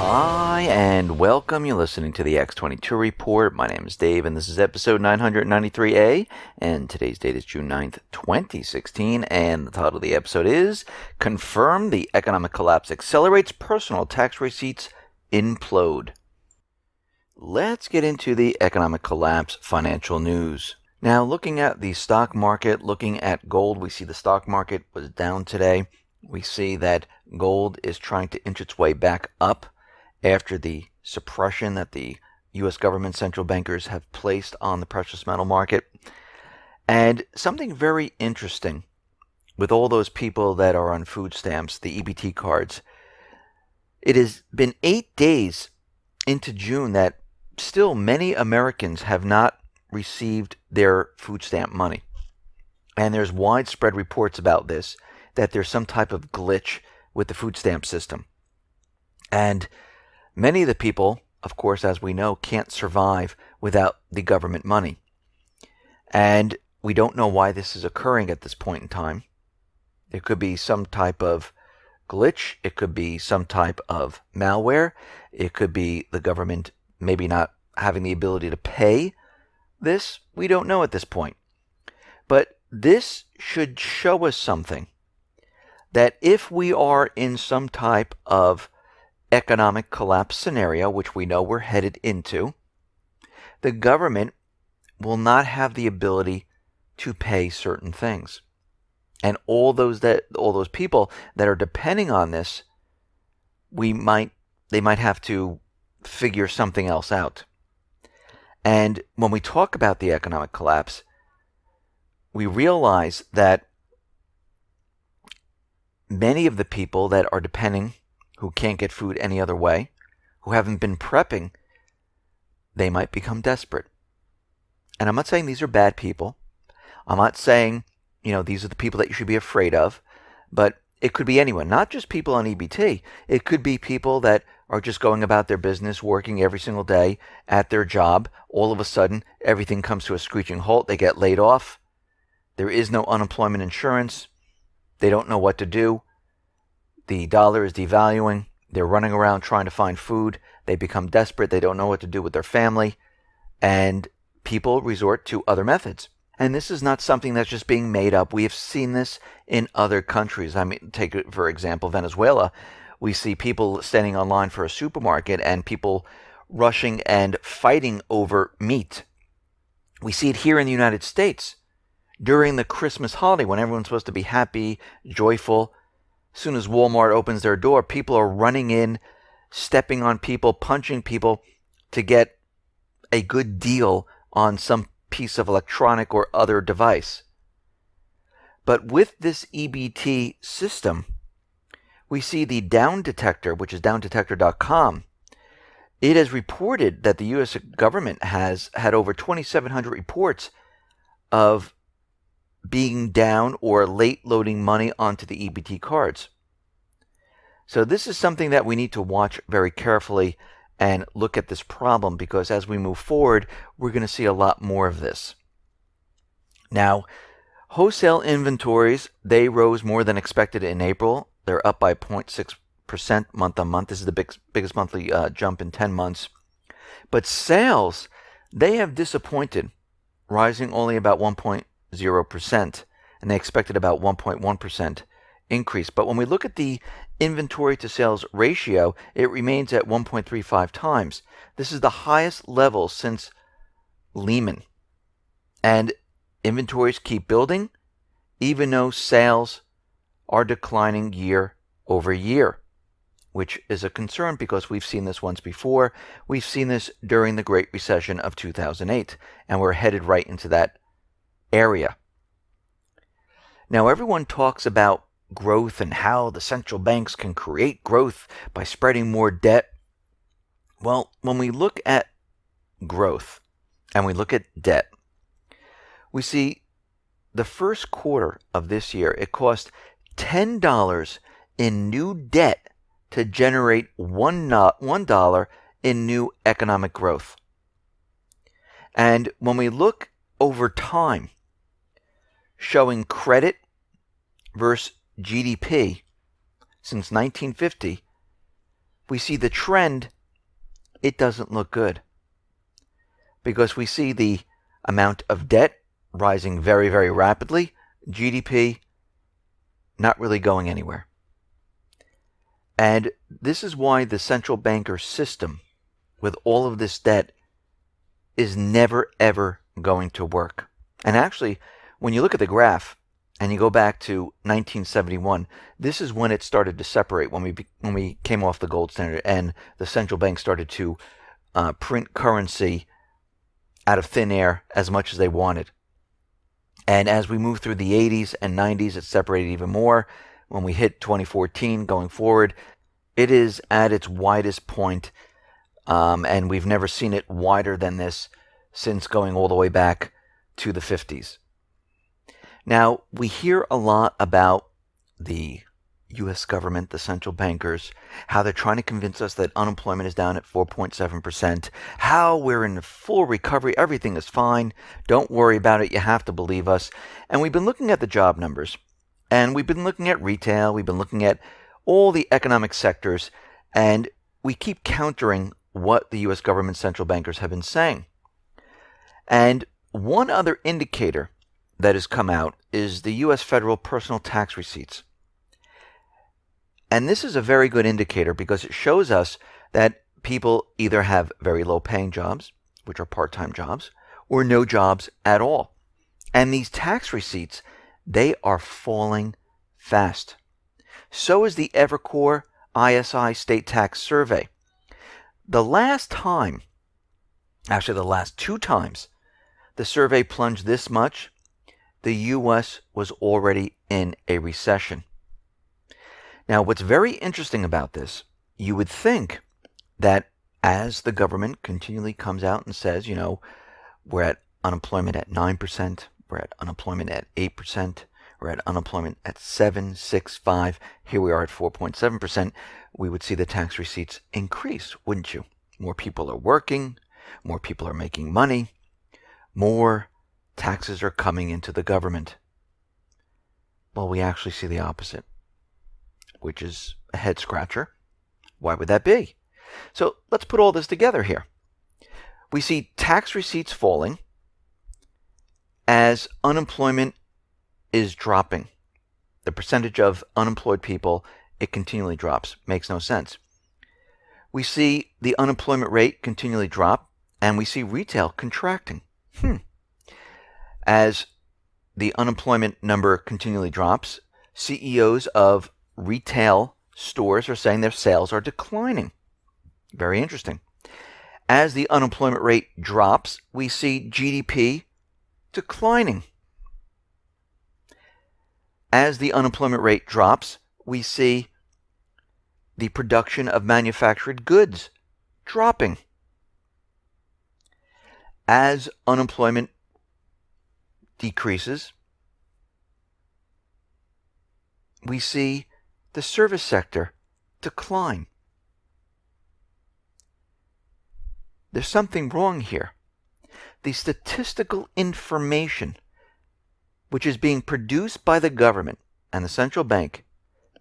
Hi, and welcome. You're listening to the X22 Report. My name is Dave, and this is episode 993A, and today's date is June 9th, 2016, and the title of the episode is Confirm the Economic Collapse Accelerates Personal Tax Receipts Implode. Let's get into the economic collapse financial news. Now, looking at the stock market, looking at gold, we see the stock market was down today. We see that gold is trying to inch its way back up after the suppression that the U.S. government central bankers have placed on the precious metal market. And something very interesting with all those people that are on food stamps, the EBT cards, it has been 8 days into June that still many Americans have not received their food stamp money. And there's widespread reports about this, that there's some type of glitch with the food stamp system. And many of the people, of course, as we know, can't survive without the government money. And we don't know why this is occurring at this point in time. It could be some type of glitch. It could be some type of malware. It could be the government maybe not having the ability to pay this. We don't know at this point. But this should show us something, that if we are in some type of economic collapse scenario, which we know we're headed into, the government will not have the ability to pay certain things. And all those people that are depending on this, they might have to figure something else out. And when we talk about the economic collapse, we realize that many of the people that are depending, who can't get food any other way, who haven't been prepping, they might become desperate. And I'm not saying these are bad people. I'm not saying, these are the people that you should be afraid of. But it could be anyone, not just people on EBT. It could be people that are just going about their business, working every single day at their job. All of a sudden, everything comes to a screeching halt. They get laid off. There is no unemployment insurance. They don't know what to do. The dollar is devaluing. They're running around trying to find food. They become desperate. They don't know what to do with their family. And people resort to other methods. And this is not something that's just being made up. We have seen this in other countries. Take, for example, Venezuela. We see people standing online for a supermarket and people rushing and fighting over meat. We see it here in the United States during the Christmas holiday when everyone's supposed to be happy, joyful. As soon as Walmart opens their door, people are running in, stepping on people, punching people to get a good deal on some piece of electronic or other device. But with this EBT system, we see the down detector, which is downdetector.com. It has reported that the U.S. government has had over 2,700 reports of being down or late loading money onto the EBT cards. So this is something that we need to watch very carefully and look at this problem, because as we move forward, we're going to see a lot more of this. Now, wholesale inventories, they rose more than expected in April. They're up by 0.6% month on month. This is the biggest monthly jump in 10 months. But sales, they have disappointed, rising only about 1.0%, and they expected about 1.1% increase. But when we look at the inventory to sales ratio, it remains at 1.35 times. This is the highest level since Lehman. And inventories keep building, even though sales are declining year over year, which is a concern because we've seen this once before. We've seen this during the Great Recession of 2008, and we're headed right into that area. Now, everyone talks about growth and how the central banks can create growth by spreading more debt. Well, when we look at growth and we look at debt, we see the first quarter of this year, it cost $10 in new debt to generate $1 in new economic growth. And when we look over time, showing credit versus GDP since 1950, we see the trend, it doesn't look good. Because we see the amount of debt rising very, very rapidly, GDP not really going anywhere. And this is why the central banker system, with all of this debt, is never, ever going to work. And actually, when you look at the graph and you go back to 1971, this is when it started to separate, when we came off the gold standard and the central bank started to print currency out of thin air as much as they wanted. And as we move through the 80s and 90s, it separated even more. When we hit 2014 going forward, it is at its widest point, and we've never seen it wider than this since going all the way back to the 50s. Now, we hear a lot about the U.S. government, the central bankers, how they're trying to convince us that unemployment is down at 4.7%, how we're in full recovery, everything is fine, don't worry about it, you have to believe us. And we've been looking at the job numbers, and we've been looking at retail, we've been looking at all the economic sectors, and we keep countering what the U.S. government central bankers have been saying. And one other indicator that has come out is the U.S. federal personal tax receipts. And this is a very good indicator because it shows us that people either have very low paying jobs, which are part-time jobs, or no jobs at all. And these tax receipts, they are falling fast. So is the Evercore ISI State Tax Survey. The last time, actually the last two times, the survey plunged this much, the U.S. was already in a recession. Now, what's very interesting about this, you would think that as the government continually comes out and says, you know, we're at unemployment at 9%, we're at unemployment at 8%, we're at unemployment at 7, 6, 5, here we are at 4.7%, we would see the tax receipts increase, wouldn't you? More people are working, more people are making money, more taxes are coming into the government. Well, we actually see the opposite, which is a head scratcher. Why would that be? So let's put all this together here. We see tax receipts falling as unemployment is dropping. The percentage of unemployed people, it continually drops. Makes no sense. We see the unemployment rate continually drop, and we see retail contracting. As the unemployment number continually drops, CEOs of retail stores are saying their sales are declining. Very interesting. As the unemployment rate drops, we see GDP declining. As the unemployment rate drops, we see the production of manufactured goods dropping. As unemployment decreases, we see the service sector decline. There's something wrong here. The statistical information which is being produced by the government and the central bank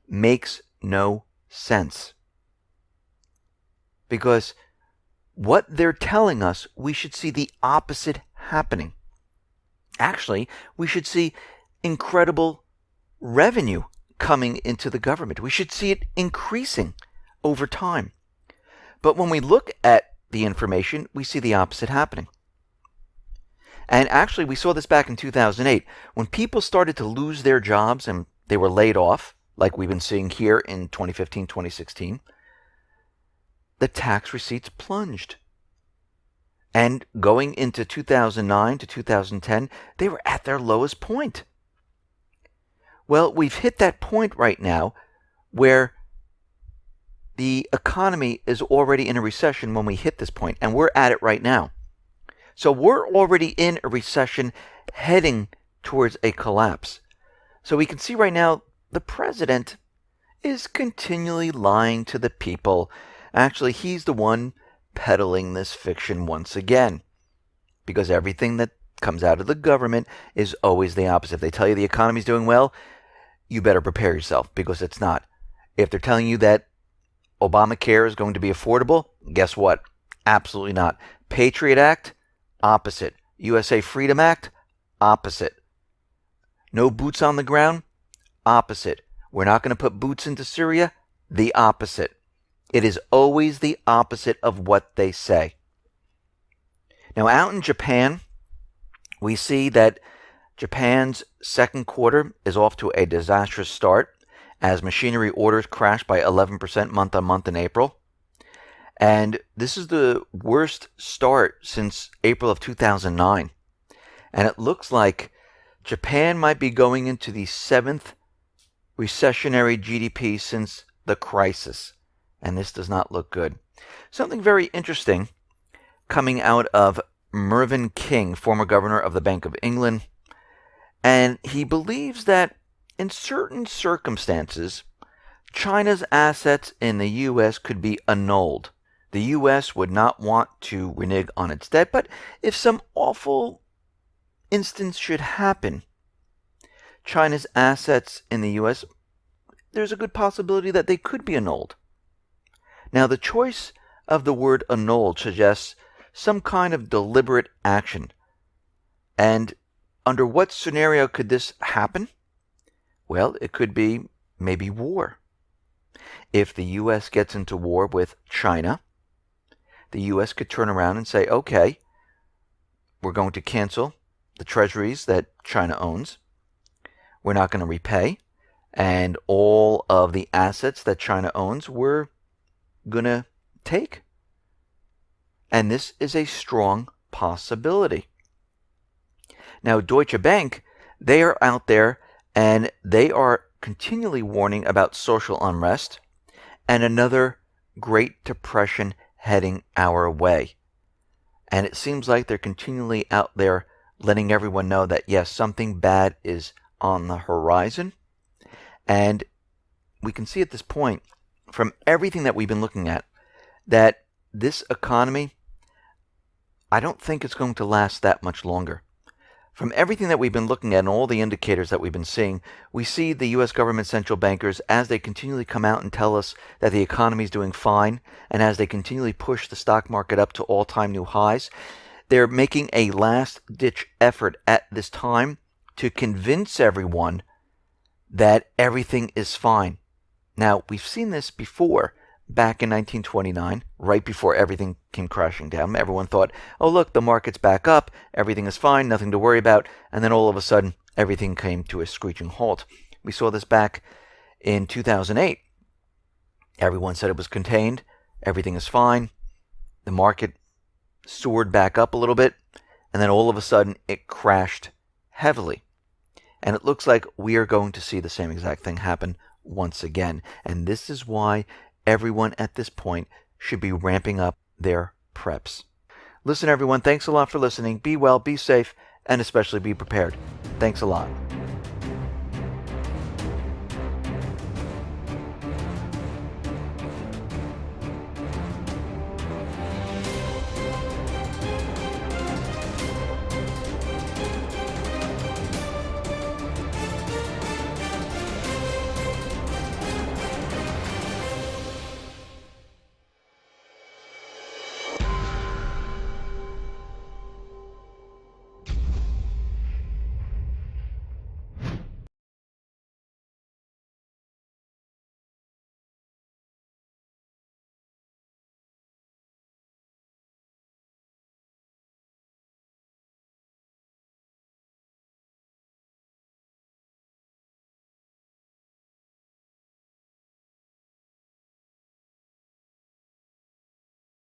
makes no sense. Because what they're telling us, we should see the opposite happening. Actually, we should see incredible revenue coming into the government. We should see it increasing over time. But when we look at the information, we see the opposite happening. And actually, we saw this back in 2008. When people started to lose their jobs and they were laid off, like we've been seeing here in 2015, 2016, the tax receipts plunged. And going into 2009 to 2010, they were at their lowest point. Well, we've hit that point right now where the economy is already in a recession when we hit this point, and we're at it right now. So we're already in a recession heading towards a collapse. So we can see right now the president is continually lying to the people. Actually, he's the one peddling this fiction once again, because everything that comes out of the government is always the opposite. If they tell you the economy's doing well, you better prepare yourself, because it's not. If they're telling you that Obamacare is going to be affordable? Guess what? Absolutely not. Patriot Act? Opposite. USA Freedom Act? Opposite. No boots on the ground? Opposite. We're not going to put boots into Syria? The opposite. It is always the opposite of what they say. Now, out in Japan, we see that Japan's second quarter is off to a disastrous start as machinery orders crashed by 11% month on month in April. And this is the worst start since April of 2009. And it looks like Japan might be going into the 7th recessionary GDP since the crisis. And this does not look good. Something very interesting coming out of Mervyn King, former governor of the Bank of England. And he believes that in certain circumstances, China's assets in the U.S. could be annulled. The U.S. would not want to renege on its debt, but if some awful instance should happen, China's assets in the U.S., there's a good possibility that they could be annulled. Now, the choice of the word annulled suggests some kind of deliberate action. And under what scenario could this happen? Well, it could be maybe war. If the U.S. gets into war with China, the U.S. could turn around and say, okay, we're going to cancel the treasuries that China owns. We're not going to repay. And all of the assets that China owns, we're going to take. And this is a strong possibility. Now, Deutsche Bank, they are out there and they are continually warning about social unrest and another Great Depression heading our way. And it seems like they're continually out there letting everyone know that, yes, something bad is on the horizon. And we can see at this point, from everything that we've been looking at, that this economy, I don't think it's going to last that much longer. From everything that we've been looking at and all the indicators that we've been seeing, we see the U.S. government central bankers, as they continually come out and tell us that the economy is doing fine, and as they continually push the stock market up to all-time new highs, they're making a last-ditch effort at this time to convince everyone that everything is fine. Now, we've seen this before. Back in 1929, right before everything came crashing down, everyone thought, oh look, the market's back up, everything is fine, nothing to worry about, and then all of a sudden, everything came to a screeching halt. We saw this back in 2008. Everyone said it was contained, everything is fine, the market soared back up a little bit, and then all of a sudden, it crashed heavily. And it looks like we are going to see the same exact thing happen once again. And this is why everyone at this point should be ramping up their preps. Listen, everyone, thanks a lot for listening. Be well, be safe, and especially be prepared. Thanks a lot.